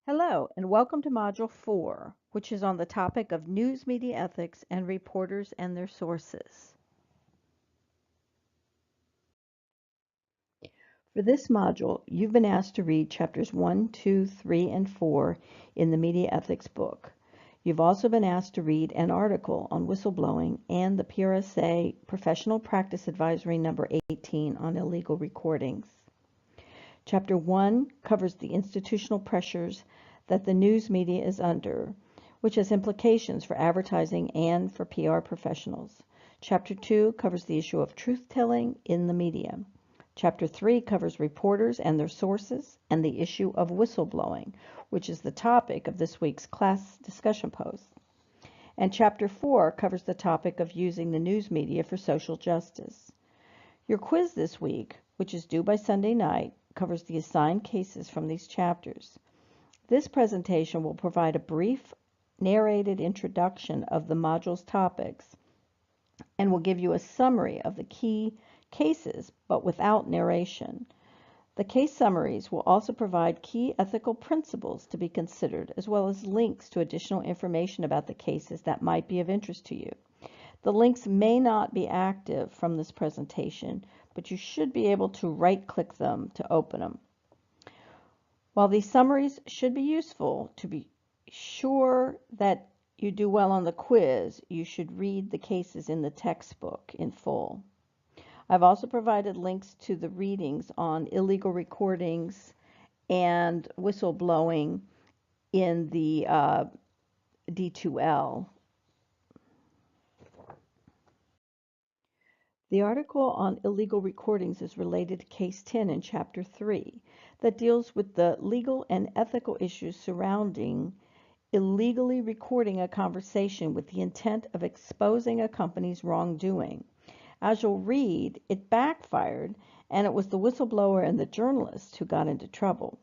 Hello, and welcome to Module 4, which is on the topic of news media ethics and reporters and their sources. For this module, you've been asked to read chapters 1, 2, 3, and 4 in the Media Ethics book. You've also been asked to read an article on whistleblowing and the PRSA Professional Practice Advisory number 18 on illegal recordings. Chapter 1 covers the institutional pressures that the news media is under, which has implications for advertising and for PR professionals. Chapter 2 covers the issue of truth-telling in the media. Chapter 3 covers reporters and their sources and the issue of whistleblowing, which is the topic of this week's class discussion post. And Chapter 4 covers the topic of using the news media for social justice. Your quiz this week, which is due by Sunday night, covers the assigned cases from these chapters. This presentation will provide a brief narrated introduction of the module's topics and will give you a summary of the key cases, but without narration. The case summaries will also provide key ethical principles to be considered, as well as links to additional information about the cases that might be of interest to you. The links may not be active from this presentation, but you should be able to right-click them to open them. While these summaries should be useful, to be sure that you do well on the quiz, you should read the cases in the textbook in full. I've also provided links to the readings on illegal recordings and whistleblowing in the D2L. The article on illegal recordings is related to Case 10 in Chapter 3 that deals with the legal and ethical issues surrounding illegally recording a conversation with the intent of exposing a company's wrongdoing. As you'll read, it backfired, and it was the whistleblower and the journalist who got into trouble.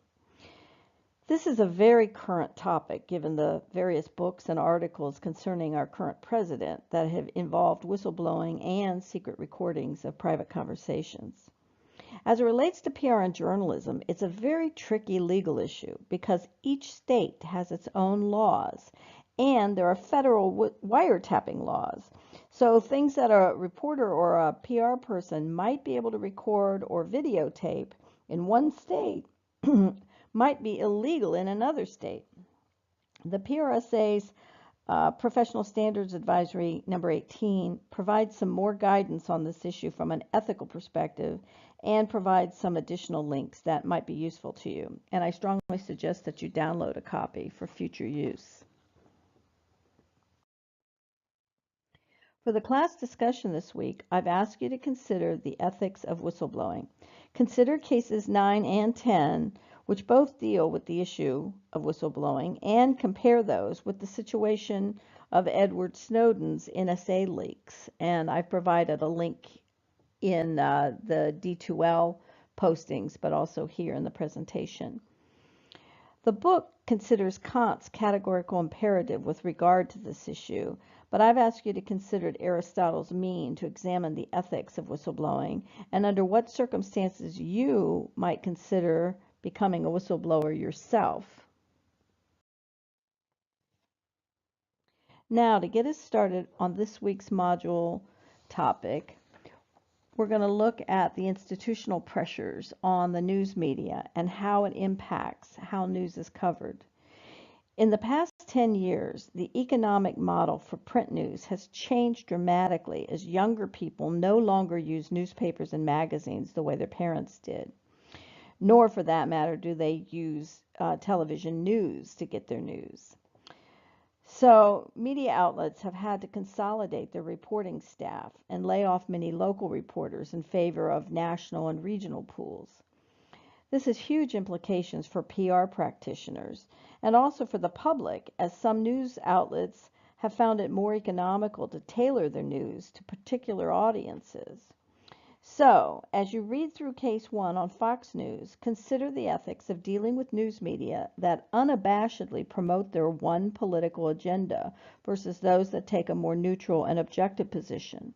This is a very current topic given the various books and articles concerning our current president that have involved whistleblowing and secret recordings of private conversations. As it relates to PR and journalism, it's a very tricky legal issue because each state has its own laws and there are federal wiretapping laws. So things that a reporter or a PR person might be able to record or videotape in one state might be illegal in another state. The PRSA's Professional Standards Advisory number 18 provides some more guidance on this issue from an ethical perspective and provides some additional links that might be useful to you. And I strongly suggest that you download a copy for future use. For the class discussion this week, I've asked you to consider the ethics of whistleblowing. Consider cases 9 and 10, which both deal with the issue of whistleblowing, and compare those with the situation of Edward Snowden's NSA leaks. And I've provided a link in the D2L postings, but also here in the presentation. The book considers Kant's categorical imperative with regard to this issue, but I've asked you to consider Aristotle's mean to examine the ethics of whistleblowing and under what circumstances you might consider becoming a whistleblower yourself. Now, to get us started on this week's module topic, we're going to look at the institutional pressures on the news media and how it impacts how news is covered. In the past 10 years, the economic model for print news has changed dramatically as younger people no longer use newspapers and magazines the way their parents did. Nor, for that matter, do they use television news to get their news. So, media outlets have had to consolidate their reporting staff and lay off many local reporters in favor of national and regional pools. This has huge implications for PR practitioners and also for the public, as some news outlets have found it more economical to tailor their news to particular audiences. So, as you read through Case 1 on Fox News, consider the ethics of dealing with news media that unabashedly promote their one political agenda versus those that take a more neutral and objective position.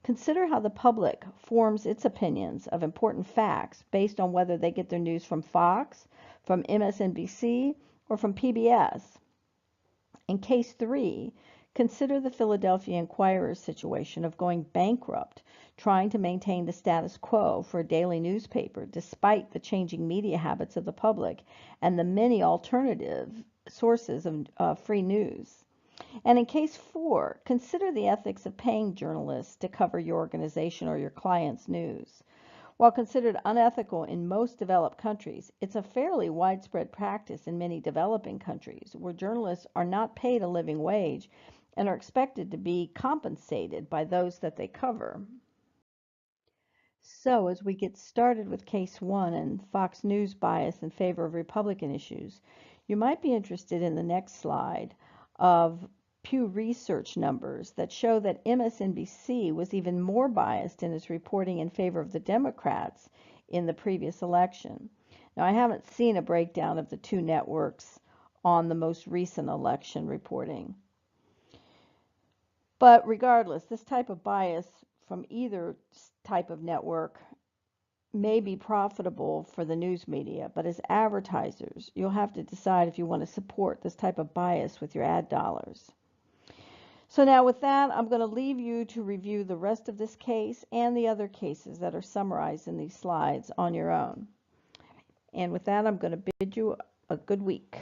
Consider how the public forms its opinions of important facts based on whether they get their news from Fox, from MSNBC, or from PBS. In case 3, consider the Philadelphia Inquirer's situation of going bankrupt, trying to maintain the status quo for a daily newspaper despite the changing media habits of the public and the many alternative sources of free news. And in case 4, consider the ethics of paying journalists to cover your organization or your client's news. While considered unethical in most developed countries, it's a fairly widespread practice in many developing countries where journalists are not paid a living wage and are expected to be compensated by those that they cover. So, as we get started with case 1 and Fox News bias in favor of Republican issues, you might be interested in the next slide of Pew Research numbers that show that MSNBC was even more biased in its reporting in favor of the Democrats in the previous election. Now, I haven't seen a breakdown of the two networks on the most recent election reporting. But regardless, this type of bias from either type of network may be profitable for the news media, but as advertisers, you'll have to decide if you want to support this type of bias with your ad dollars. So now with that, I'm going to leave you to review the rest of this case and the other cases that are summarized in these slides on your own. And with that, I'm going to bid you a good week.